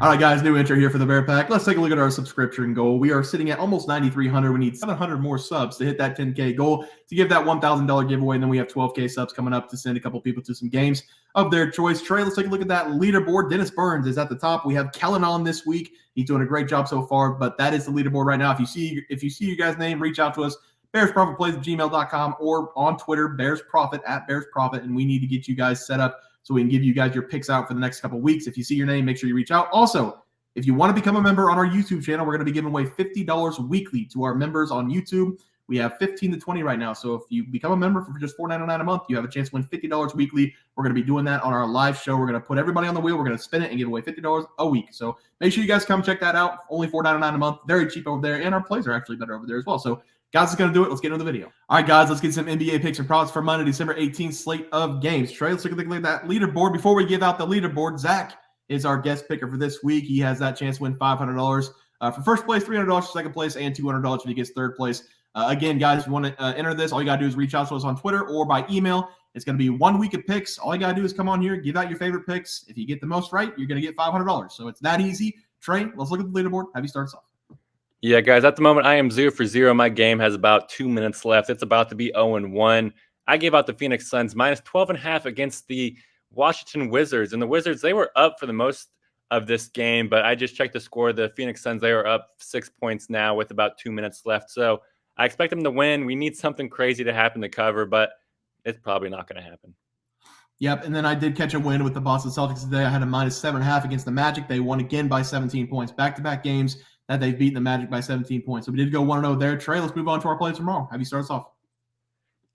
All right, guys, new intro here for the Bear Pack. Let's take a look at our subscription goal. We are sitting at almost 9,300. We need 700 more subs to hit that 10K goal to give that $1,000 giveaway. And then we have 12K subs coming up to send a couple people to some games of their choice. Trey, let's take a look at that leaderboard. Dennis Burns is at the top. We have Kellen on this week. He's doing a great job so far, but that is the leaderboard right now. If you see your guys' name, reach out to us. BearsProfitPlays@gmail.com or on Twitter, BearsProfit @BearsProfit, and we need to get you guys set up so we can give you guys your picks out for the next couple of weeks. If you see your name, make sure you reach out. Also, if you want to become a member on our YouTube channel, we're going to be giving away $50 weekly to our members on YouTube. We have 15 to 20 right now. So if you become a member for just $4.99 a month, you have a chance to win $50 weekly. We're going to be doing that on our live show. We're going to put everybody on the wheel. We're going to spin it and give away $50 a week. So make sure you guys come check that out. Only $4.99 a month. Very cheap over there. And our plays are actually better over there as well. So guys, that's going to do it. Let's get into the video. All right, guys, let's get some NBA picks and props for Monday, December 18th slate of games. Trey, let's look at that leaderboard. Before we give out the leaderboard, Zach is our guest picker for this week. He has that chance to win $500 for first place, $300 for second place, and $200 if he gets third place. Again, guys, if you want to enter this, all you got to do is reach out to us on Twitter or by email. It's going to be 1 week of picks. All you got to do is come on here, give out your favorite picks. If you get the most right, you're going to get $500. So it's that easy. Trey, let's look at the leaderboard. Have you start us off? Yeah, guys, at the moment, I am 0 for 0. My game has about 2 minutes left. It's about to be 0-1. I gave out the Phoenix Suns minus 12.5 against the Washington Wizards. And the Wizards, they were up for the most of this game, but I just checked the score. The Phoenix Suns, they are up 6 points now with about 2 minutes left. So I expect them to win. We need something crazy to happen to cover, but it's probably not going to happen. Yep, and then I did catch a win with the Boston Celtics today. I had a minus 7.5 against the Magic. They won again by 17 points. Back-to-back games that they've beaten the Magic by 17 points. So we did go 1-0 there. Trey, let's move on to our plays tomorrow. Have you start us off?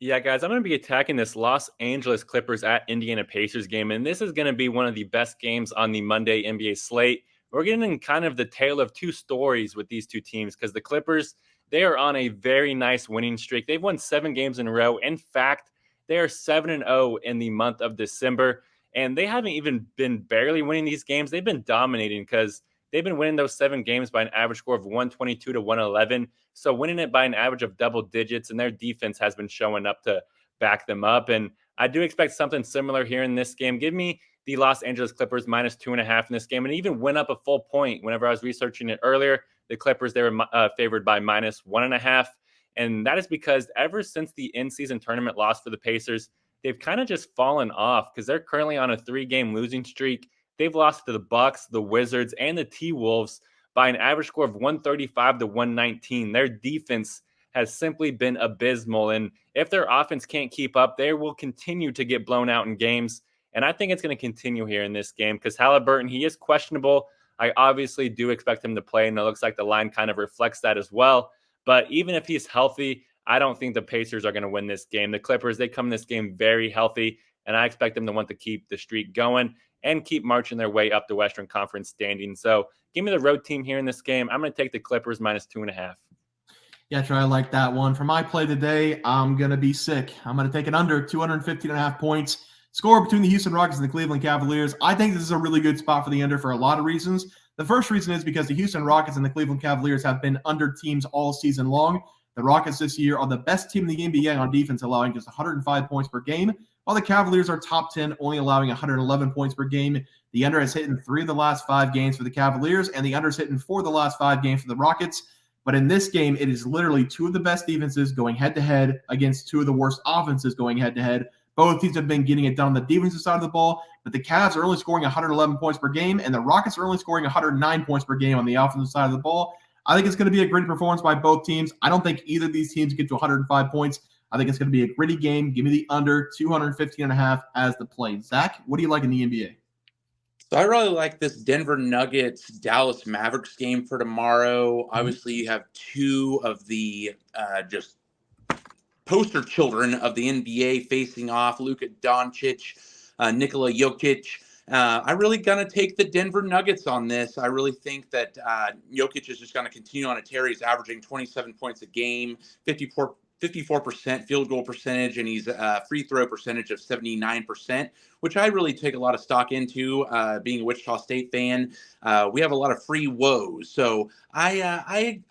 Yeah, guys, I'm going to be attacking this Los Angeles Clippers at Indiana Pacers game, and this is going to be one of the best games on the Monday NBA slate. We're getting kind of the tale of two stories with these two teams because the Clippers, they are on a very nice winning streak. They've won 7 games in a row. In fact, they are 7-0 in the month of December, and they haven't even been barely winning these games. They've been dominating because they've been winning those 7 games by an average score of 122 to 111. So winning it by an average of double digits, and their defense has been showing up to back them up. And I do expect something similar here in this game. Give me the Los Angeles Clippers minus 2.5 in this game, and even went up a full point. Whenever I was researching it earlier, the Clippers, they were favored by minus 1.5. And that is because ever since the in-season tournament loss for the Pacers, they've kind of just fallen off because they're currently on a 3-game losing streak. They've lost to the Bucks, the Wizards, and the T-Wolves by an average score of 135 to 119. Their defense has simply been abysmal. And if their offense can't keep up, they will continue to get blown out in games. And I think it's going to continue here in this game because Halliburton, he is questionable. I obviously do expect him to play, and it looks like the line kind of reflects that as well. But even if he's healthy, I don't think the Pacers are going to win this game. The Clippers, they come in this game very healthy, and I expect them to want to keep the streak going and keep marching their way up the Western Conference standings. So give me the road team here in this game. I'm going to take the Clippers minus 2.5. Yeah, Trey, I like that one. For my play today, I'm going to be sick. I'm going to take it under 215.5 points. Score between the Houston Rockets and the Cleveland Cavaliers. I think this is a really good spot for the under for a lot of reasons. The first reason is because the Houston Rockets and the Cleveland Cavaliers have been under teams all season long. The Rockets this year are the best team in the NBA on defense, allowing just 105 points per game, while the Cavaliers are top 10, only allowing 111 points per game. The under has hit in 3 of the last 5 games for the Cavaliers, and the under has hit in 4 of the last 5 games for the Rockets. But in this game, it is literally 2 of the best defenses going head-to-head against 2 of the worst offenses going head-to-head. Both teams have been getting it done on the defensive side of the ball, but the Cavs are only scoring 111 points per game, and the Rockets are only scoring 109 points per game on the offensive side of the ball. I think it's going to be a great performance by both teams. I don't think either of these teams get to 105 points. I think it's going to be a gritty game. Give me the under 215.5 as the play. Zach, what do you like in the NBA? So I really like this Denver Nuggets Dallas Mavericks game for tomorrow. Obviously, you have 2 of the just poster children of the NBA facing off, Luka Doncic, Nikola Jokic. I really going to take the Denver Nuggets on this. I really think that Jokic is just going to continue on a tear. He's averaging 27 points a game, 54% field goal percentage, and he's a free throw percentage of 79%, which I really take a lot of stock into, being a Wichita State fan. We have a lot of free woes. So I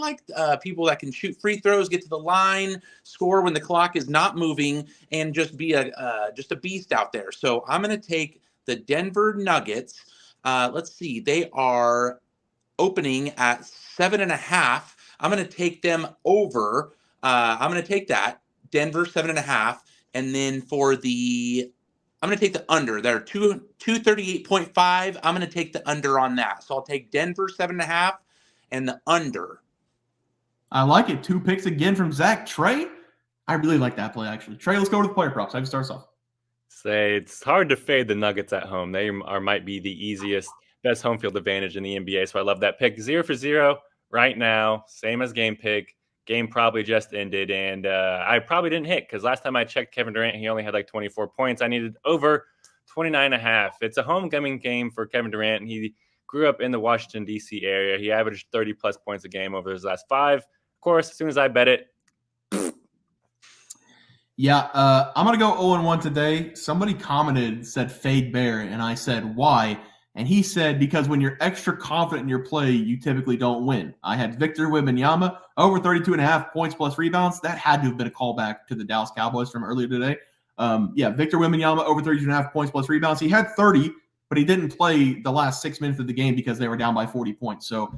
like people that can shoot free throws, get to the line, score when the clock is not moving, and just be just a beast out there. So I'm going to take the Denver Nuggets let's see. They are opening at 7.5. I'm going to take them over. I'm going to take that Denver 7.5, and then I'm going to take the under. They're 238.5. I'm going to take the under on that. So I'll take Denver 7.5 and the under. I like it. 2 picks again from Zach. Trey, I really like that play, actually. Trey, let's go to the player props. I can start us off. Say it's hard to fade the Nuggets at home. They might be the easiest, best home field advantage in the NBA. So I love that pick. 0 for 0 right now. Same as game pick. Game probably just ended, and I probably didn't hit because last time I checked Kevin Durant, he only had like 24 points. I needed over 29.5. It's a homecoming game for Kevin Durant. He grew up in the Washington, D.C. area. He averaged 30-plus points a game over his last 5. Of course, as soon as I bet it. Yeah, I'm going to go 0-1 today. Somebody commented, said fade Bear, and I said, why? And he said, because when you're extra confident in your play, you typically don't win. I had Victor Wembanyama over 32.5 points plus rebounds. That had to have been a callback to the Dallas Cowboys from earlier today. Victor Wembanyama over 32.5 points plus rebounds. He had 30, but he didn't play the last 6 minutes of the game because they were down by 40 points. So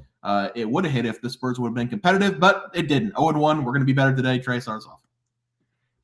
it would have hit if the Spurs would have been competitive, but it didn't. 0-1. We're going to be better today. Trey starts off.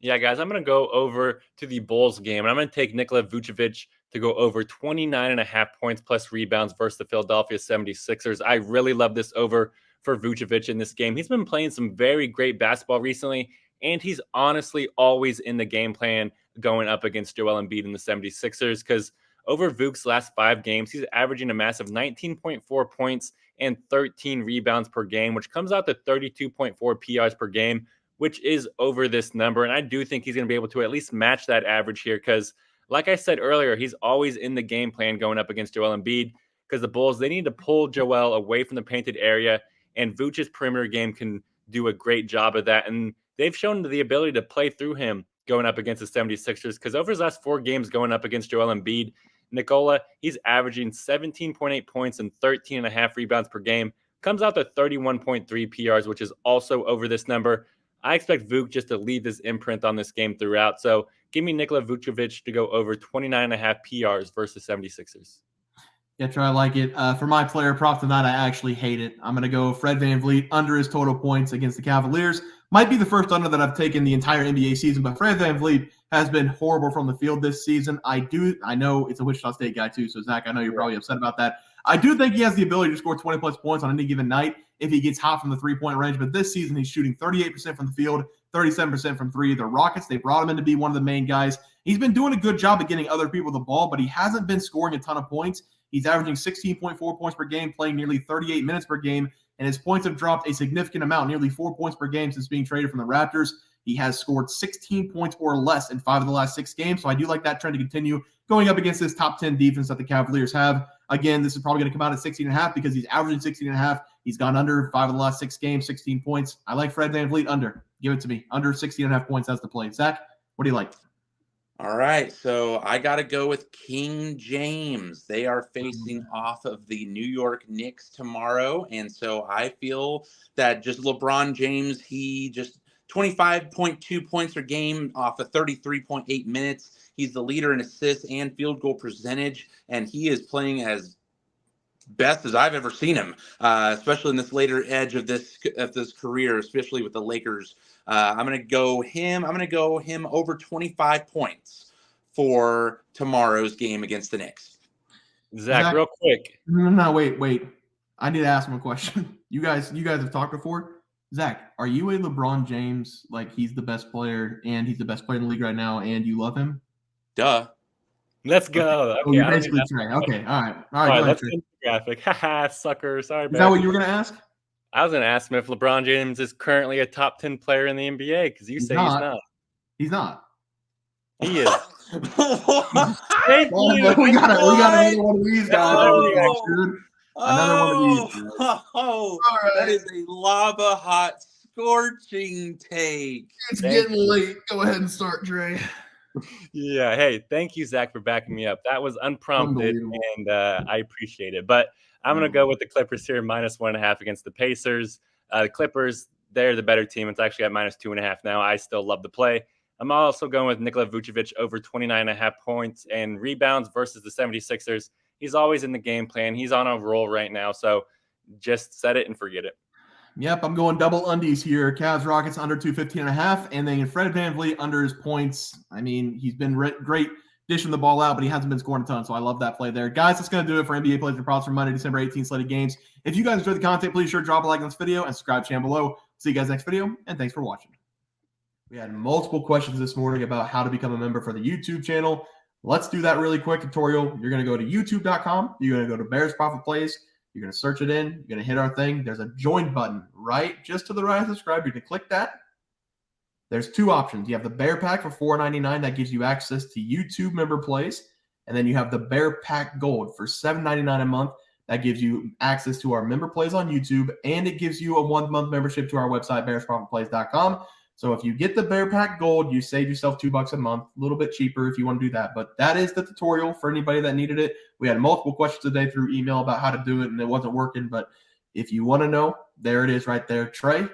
Yeah, guys, I'm going to go over to the Bulls game, and I'm going to take Nikola Vucevic to go over 29.5 points plus rebounds versus the Philadelphia 76ers. I really love this over for Vucevic in this game. He's been playing some very great basketball recently, and he's honestly always in the game plan going up against Joel Embiid and the 76ers because over Vuk's last 5 games, he's averaging a massive 19.4 points and 13 rebounds per game, which comes out to 32.4 PRs per game, which is over this number. And I do think he's going to be able to at least match that average here because, like I said earlier, he's always in the game plan going up against Joel Embiid because the Bulls, they need to pull Joel away from the painted area, and Vucevic's perimeter game can do a great job of that. And they've shown the ability to play through him going up against the 76ers because over his last 4 games going up against Joel Embiid, Nikola, he's averaging 17.8 points and 13.5 rebounds per game. Comes out to 31.3 PRs, which is also over this number. I expect Vuk just to leave his imprint on this game throughout. So give me Nikola Vucevic to go over 29.5 PRs versus 76ers. Yeah, Trey, I like it. For my player prop tonight, I actually hate it. I'm going to go Fred VanVleet under his total points against the Cavaliers. Might be the first under that I've taken the entire NBA season, but Fred VanVleet has been horrible from the field this season. I know it's a Wichita State guy too, so Zach, I know you're probably upset about that. I do think he has the ability to score 20-plus points on any given night if he gets hot from the three-point range, but this season he's shooting 38% from the field, 37% from 3. The Rockets, they brought him in to be one of the main guys. He's been doing a good job of getting other people the ball, but he hasn't been scoring a ton of points. He's averaging 16.4 points per game, playing nearly 38 minutes per game, and his points have dropped a significant amount, nearly 4 points per game since being traded from the Raptors. He has scored 16 points or less in 5 of the last 6 games, so I do like that trend to continue going up against this top 10 defense that the Cavaliers have. Again, this is probably going to come out at 16.5 because he's averaging 16.5. He's gone under 5 of the last 6 games, 16 points. I like Fred VanVleet under. Give it to me. Under 16.5 points, that's the play. Zach, what do you like? All right, so I got to go with King James. They are facing off of the New York Knicks tomorrow, and so I feel that just LeBron James, he just 25.2 points per game off of 33.8 minutes. He's the leader in assists and field goal percentage, and he is playing as best as I've ever seen him, especially in this later edge of this career, especially with the Lakers. I'm going to go him over 25 points for tomorrow's game against the Knicks. Zach, real quick. No, wait. I need to ask him a question. You guys have talked before. Zach, are you a LeBron James, like he's the best player and he's the best player in the league right now and you love him? Duh. Let's go. Okay. Oh, you're basically Trey. Okay, all right. Let's get the graphic. Haha, sucker. Sorry, Is that what you were going to ask? I was going to ask him if LeBron James is currently a top 10 player in the NBA because you say he's not. He's not. He is. Thank you. We got another one of these guys. Another one of these. Oh, right. That is a lava hot, scorching take. It's getting late. Go ahead and start, Dre. Yeah. Hey, thank you, Zach, for backing me up. That was unprompted, and I appreciate it. But I'm going to go with the Clippers here, -1.5 against the Pacers. The Clippers, they're the better team. It's actually at -2.5 now. I still love the play. I'm also going with Nikola Vucevic over 29.5 points and rebounds versus the 76ers. He's always in the game plan. He's on a roll right now. So just set it and forget it. Yep, I'm going double undies here. Cavs Rockets under 215.5, and then Fred VanVleet under his points. I mean, he's been great dishing the ball out, but he hasn't been scoring a ton, so I love that play there. Guys, that's going to do it for NBA Plays and Props for Monday, December 18th slated games. If you guys enjoyed the content, please sure to drop a like on this video and subscribe to the channel below. See you guys next video, and thanks for watching. We had multiple questions this morning about how to become a member for the YouTube channel. Let's do that really quick tutorial. You're going to go to youtube.com. You're going to go to Bears Profit Plays. You're going to search it in. You're going to hit our thing. There's a join button right just to the right of subscribe. You're going to click that. There's two options. You have the Bear Pack for $4.99. That gives you access to YouTube member plays. And then you have the Bear Pack Gold for $7.99 a month. That gives you access to our member plays on YouTube. And it gives you a 1-month membership to our website, bearsprofitplays.com. So if you get the Bear Pack Gold, you save yourself $2 a month, a little bit cheaper if you want to do that. But that is the tutorial for anybody that needed it. We had multiple questions today through email about how to do it, and it wasn't working. But if you want to know, there it is right there. Trey,